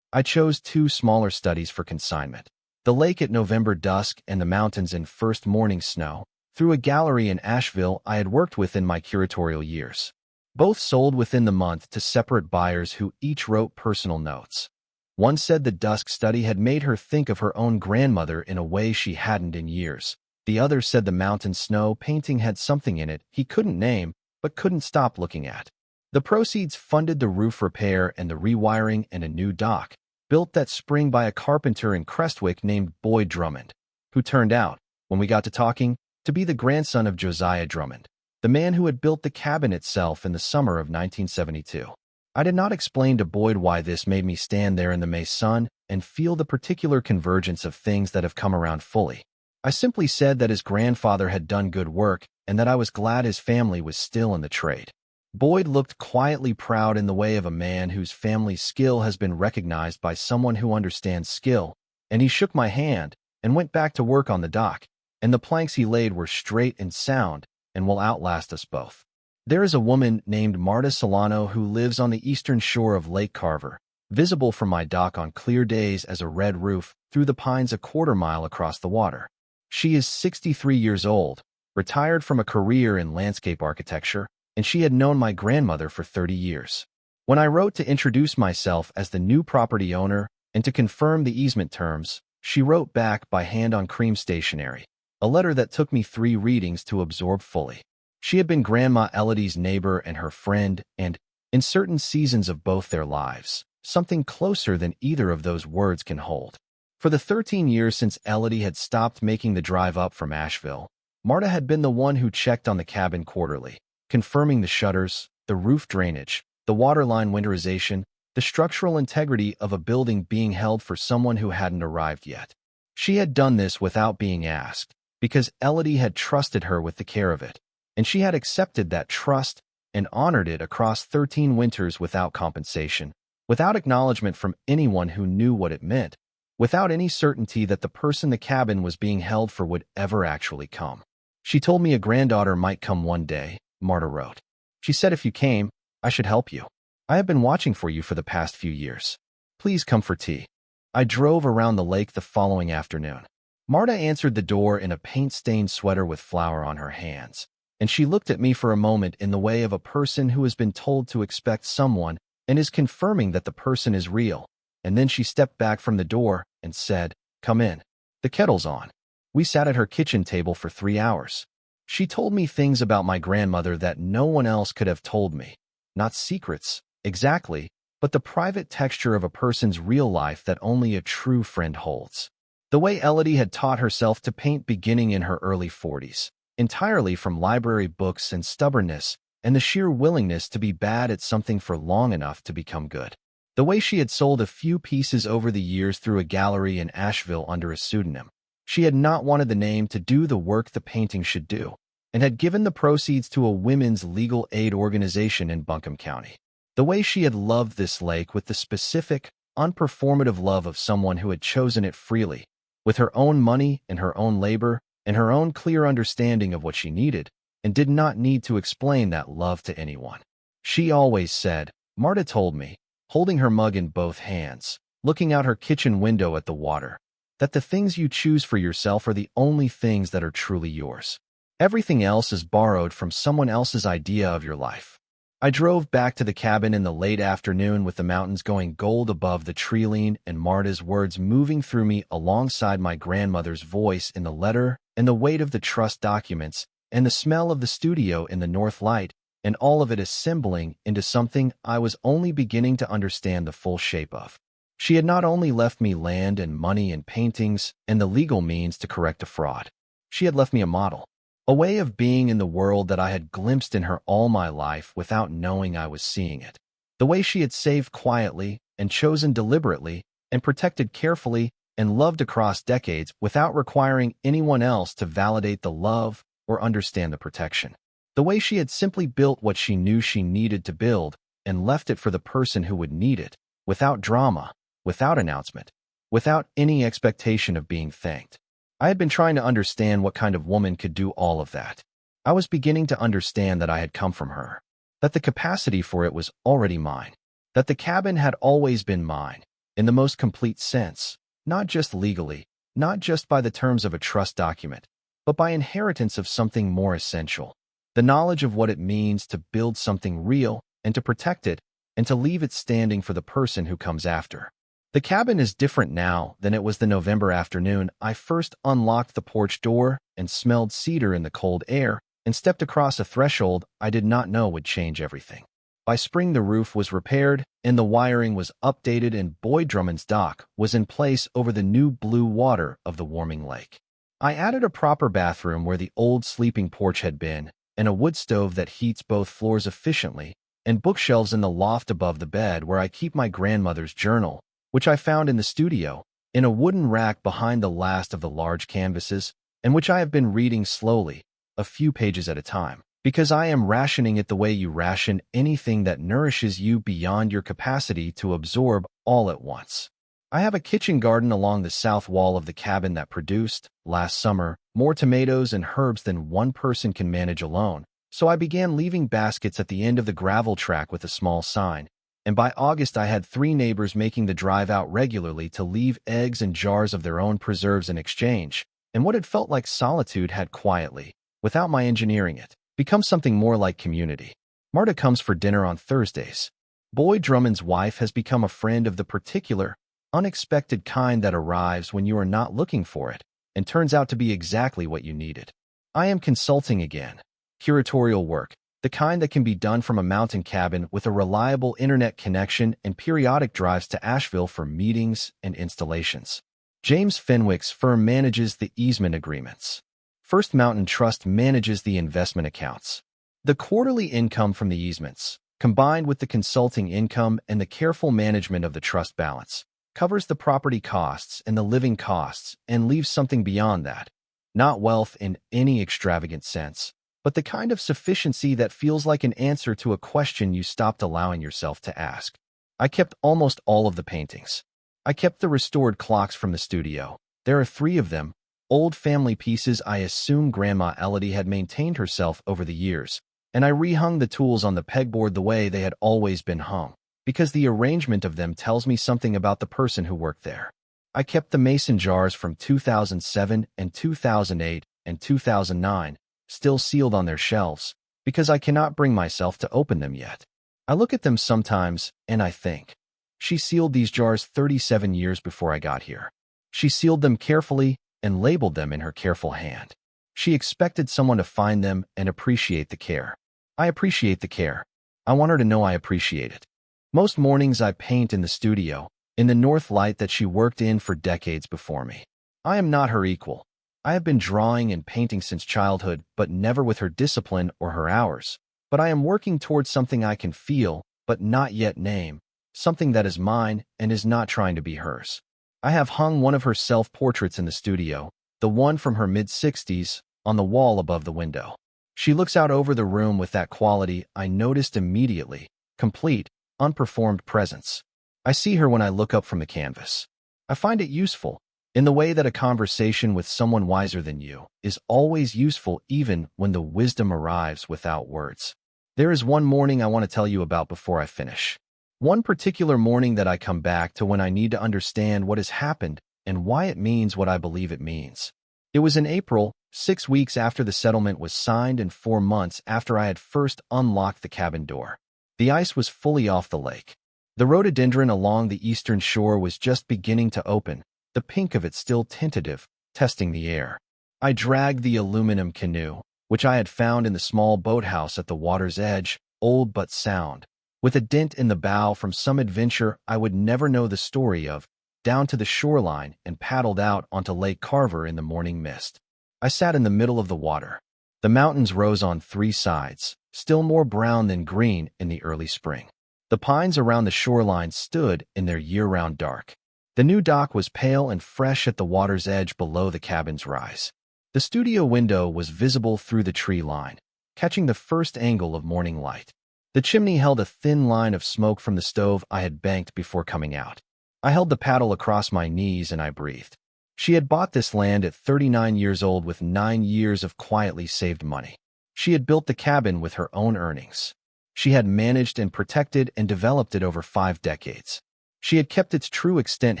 I chose 2 smaller studies for consignment. The lake at November dusk and the mountains in first morning snow, through a gallery in Asheville I had worked with in my curatorial years. Both sold within the month to separate buyers who each wrote personal notes. One said the dusk study had made her think of her own grandmother in a way she hadn't in years. The other said the mountain snow painting had something in it he couldn't name but couldn't stop looking at. The proceeds funded the roof repair and the rewiring and a new dock, built that spring by a carpenter in Crestwick named Boyd Drummond, who turned out, when we got to talking, to be the grandson of Josiah Drummond, the man who had built the cabin itself in the summer of 1972. I did not explain to Boyd why this made me stand there in the May sun and feel the particular convergence of things that have come around fully. I simply said that his grandfather had done good work and that I was glad his family was still in the trade. Boyd looked quietly proud in the way of a man whose family's skill has been recognized by someone who understands skill, and he shook my hand and went back to work on the dock, and the planks he laid were straight and sound and will outlast us both. There is a woman named Marta Solano who lives on the eastern shore of Lake Carver, visible from my dock on clear days as a red roof through the pines a quarter-mile across the water. She is 63 years old, retired from a career in landscape architecture, and she had known my grandmother for 30 years. When I wrote to introduce myself as the new property owner and to confirm the easement terms, she wrote back by hand on cream stationery, a letter that took me 3 readings to absorb fully. She had been Grandma Elodie's neighbor and her friend, and, in certain seasons of both their lives, something closer than either of those words can hold. For the 13 years since Elodie had stopped making the drive up from Asheville, Marta had been the one who checked on the cabin quarterly, confirming the shutters, the roof drainage, the waterline winterization, the structural integrity of a building being held for someone who hadn't arrived yet. She had done this without being asked, because Elodie had trusted her with the care of it, and she had accepted that trust and honored it across 13 winters without compensation, without acknowledgement from anyone who knew what it meant, without any certainty that the person the cabin was being held for would ever actually come. "She told me a granddaughter might come one day," Marta wrote. "She said if you came, I should help you. I have been watching for you for the past few years. Please come for tea." I drove around the lake the following afternoon. Marta answered the door in a paint-stained sweater with flour on her hands, and she looked at me for a moment in the way of a person who has been told to expect someone and is confirming that the person is real, and then she stepped back from the door and said, "Come in. The kettle's on." We sat at her kitchen table for 3 hours. She told me things about my grandmother that no one else could have told me. Not secrets, exactly, but the private texture of a person's real life that only a true friend holds. The way Elodie had taught herself to paint beginning in her early 40s, entirely from library books and stubbornness, and the sheer willingness to be bad at something for long enough to become good. The way she had sold a few pieces over the years through a gallery in Asheville under a pseudonym. She had not wanted the name to do the work the painting should do, and had given the proceeds to a women's legal aid organization in Buncombe County. The way she had loved this lake with the specific, unperformative love of someone who had chosen it freely, with her own money and her own labor and her own clear understanding of what she needed, and did not need to explain that love to anyone. She always said, Marta told me, holding her mug in both hands, looking out her kitchen window at the water, that the things you choose for yourself are the only things that are truly yours. Everything else is borrowed from someone else's idea of your life. I drove back to the cabin in the late afternoon with the mountains going gold above the treeline and Marta's words moving through me alongside my grandmother's voice in the letter and the weight of the trust documents and the smell of the studio in the north light, and all of it assembling into something I was only beginning to understand the full shape of. She had not only left me land and money and paintings and the legal means to correct a fraud. She had left me a model, a way of being in the world that I had glimpsed in her all my life without knowing I was seeing it. The way she had saved quietly and chosen deliberately and protected carefully and loved across decades without requiring anyone else to validate the love or understand the protection. The way she had simply built what she knew she needed to build and left it for the person who would need it, without drama, without announcement, without any expectation of being thanked. I had been trying to understand what kind of woman could do all of that. I was beginning to understand that I had come from her, that the capacity for it was already mine, that the cabin had always been mine, in the most complete sense, not just legally, not just by the terms of a trust document, but by inheritance of something more essential, the knowledge of what it means to build something real and to protect it and to leave it standing for the person who comes after. The cabin is different now than it was the November afternoon I first unlocked the porch door and smelled cedar in the cold air and stepped across a threshold I did not know would change everything. By spring the roof was repaired and the wiring was updated and Boyd Drummond's dock was in place over the new blue water of the warming lake. I added a proper bathroom where the old sleeping porch had been and a wood stove that heats both floors efficiently and bookshelves in the loft above the bed where I keep my grandmother's journal, which I found in the studio, in a wooden rack behind the last of the large canvases, and which I have been reading slowly, a few pages at a time, because I am rationing it the way you ration anything that nourishes you beyond your capacity to absorb all at once. I have a kitchen garden along the south wall of the cabin that produced, last summer, more tomatoes and herbs than one person can manage alone, so I began leaving baskets at the end of the gravel track with a small sign, and by August I had 3 neighbors making the drive out regularly to leave eggs and jars of their own preserves in exchange, and what had felt like solitude had quietly, without my engineering it, become something more like community. Marta comes for dinner on Thursdays. Boyd Drummond's wife has become a friend of the particular, unexpected kind that arrives when you are not looking for it, and turns out to be exactly what you needed. I am consulting again. Curatorial work, the kind that can be done from a mountain cabin with a reliable internet connection and periodic drives to Asheville for meetings and installations. James Fenwick's firm manages the easement agreements. First Mountain Trust manages the investment accounts. The quarterly income from the easements, combined with the consulting income and the careful management of the trust balance, covers the property costs and the living costs and leaves something beyond that. Not wealth in any extravagant sense, but the kind of sufficiency that feels like an answer to a question you stopped allowing yourself to ask. I kept almost all of the paintings. I kept the restored clocks from the studio. There are 3 of them, old family pieces I assume Grandma Elodie had maintained herself over the years, and I rehung the tools on the pegboard the way they had always been hung, because the arrangement of them tells me something about the person who worked there. I kept the mason jars from 2007 and 2008 and 2009, still sealed on their shelves, because I cannot bring myself to open them yet. I look at them sometimes, and I think, she sealed these jars 37 years before I got here. She sealed them carefully and labeled them in her careful hand. She expected someone to find them and appreciate the care. I appreciate the care. I want her to know I appreciate it. Most mornings I paint in the studio, in the north light that she worked in for decades before me. I am not her equal. I have been drawing and painting since childhood, but never with her discipline or her hours. But I am working towards something I can feel, but not yet name, something that is mine and is not trying to be hers. I have hung one of her self-portraits in the studio, the one from her mid-60s, on the wall above the window. She looks out over the room with that quality I noticed immediately, complete, unperformed presence. I see her when I look up from the canvas. I find it useful, in the way that a conversation with someone wiser than you is always useful even when the wisdom arrives without words. There is one morning I want to tell you about before I finish. One particular morning that I come back to when I need to understand what has happened and why it means what I believe it means. It was in April, 6 weeks after the settlement was signed and 4 months after I had first unlocked the cabin door. The ice was fully off the lake. The rhododendron along the eastern shore was just beginning to open, the pink of it still tentative, testing the air. I dragged the aluminum canoe, which I had found in the small boathouse at the water's edge, old but sound, with a dent in the bow from some adventure I would never know the story of, down to the shoreline and paddled out onto Lake Carver in the morning mist. I sat in the middle of the water. The mountains rose on 3 sides, still more brown than green in the early spring. The pines around the shoreline stood in their year-round dark. The new dock was pale and fresh at the water's edge below the cabin's rise. The studio window was visible through the tree line, catching the first angle of morning light. The chimney held a thin line of smoke from the stove I had banked before coming out. I held the paddle across my knees and I breathed. She had bought this land at 39 years old with 9 years of quietly saved money. She had built the cabin with her own earnings. She had managed and protected and developed it over 5 decades. She had kept its true extent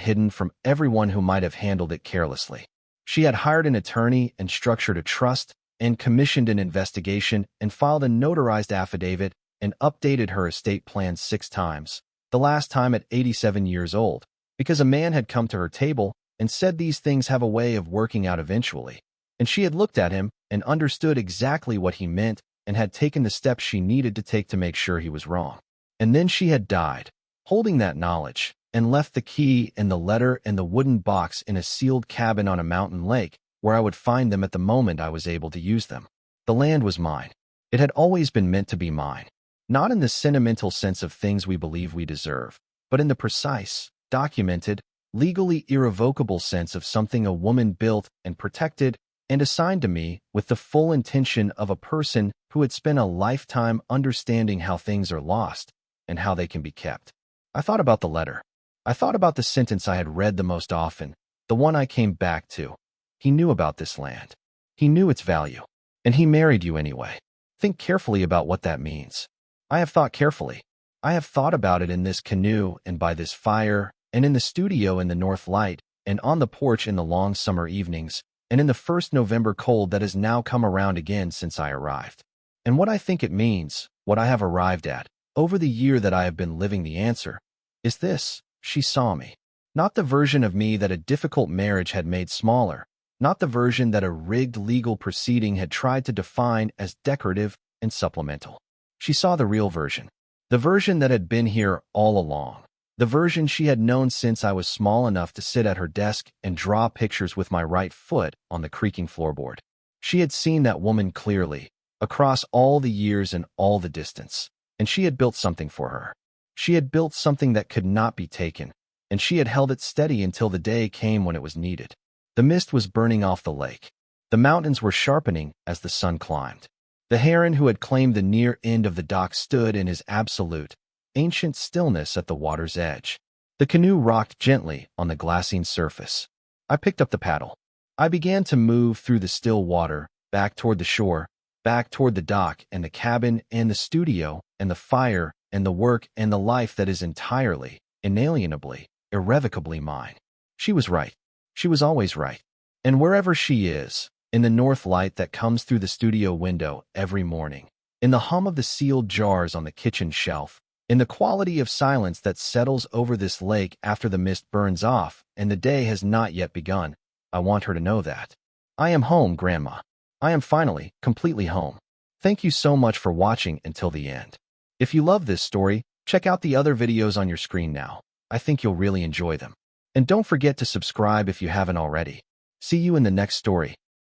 hidden from everyone who might have handled it carelessly. She had hired an attorney and structured a trust and commissioned an investigation and filed a notarized affidavit and updated her estate plan 6 times, the last time at 87 years old, because a man had come to her table and said these things have a way of working out eventually. And she had looked at him and understood exactly what he meant and had taken the steps she needed to take to make sure he was wrong. And then she had died, holding that knowledge, and left the key and the letter and the wooden box in a sealed cabin on a mountain lake where I would find them at the moment I was able to use them. The land was mine. It had always been meant to be mine, not in the sentimental sense of things we believe we deserve, but in the precise, documented, legally irrevocable sense of something a woman built and protected and assigned to me with the full intention of a person who had spent a lifetime understanding how things are lost and how they can be kept. I thought about the letter. I thought about the sentence I had read the most often, the one I came back to. He knew about this land. He knew its value. And he married you anyway. Think carefully about what that means. I have thought carefully. I have thought about it in this canoe and by this fire and in the studio in the north light and on the porch in the long summer evenings and in the first November cold that has now come around again since I arrived. And what I think it means, what I have arrived at, over the year that I have been living the answer, is this: she saw me. Not the version of me that a difficult marriage had made smaller, not the version that a rigged legal proceeding had tried to define as decorative and supplemental. She saw the real version, the version that had been here all along, the version she had known since I was small enough to sit at her desk and draw pictures with my right foot on the creaking floorboard. She had seen that woman clearly, across all the years and all the distance, and she had built something for her. She had built something that could not be taken, and she had held it steady until the day came when it was needed. The mist was burning off the lake. The mountains were sharpening as the sun climbed. The heron who had claimed the near end of the dock stood in his absolute, ancient stillness at the water's edge. The canoe rocked gently on the glassine surface. I picked up the paddle. I began to move through the still water, back toward the shore, back toward the dock and the cabin and the studio and the fire and the work and the life that is entirely, inalienably, irrevocably mine. She was right. She was always right. And wherever she is, in the north light that comes through the studio window every morning, in the hum of the sealed jars on the kitchen shelf, in the quality of silence that settles over this lake after the mist burns off and the day has not yet begun, I want her to know that. I am home, Grandma. I am finally, completely home. Thank you so much for watching until the end. If you love this story, check out the other videos on your screen now. I think you'll really enjoy them. And don't forget to subscribe if you haven't already. See you in the next story.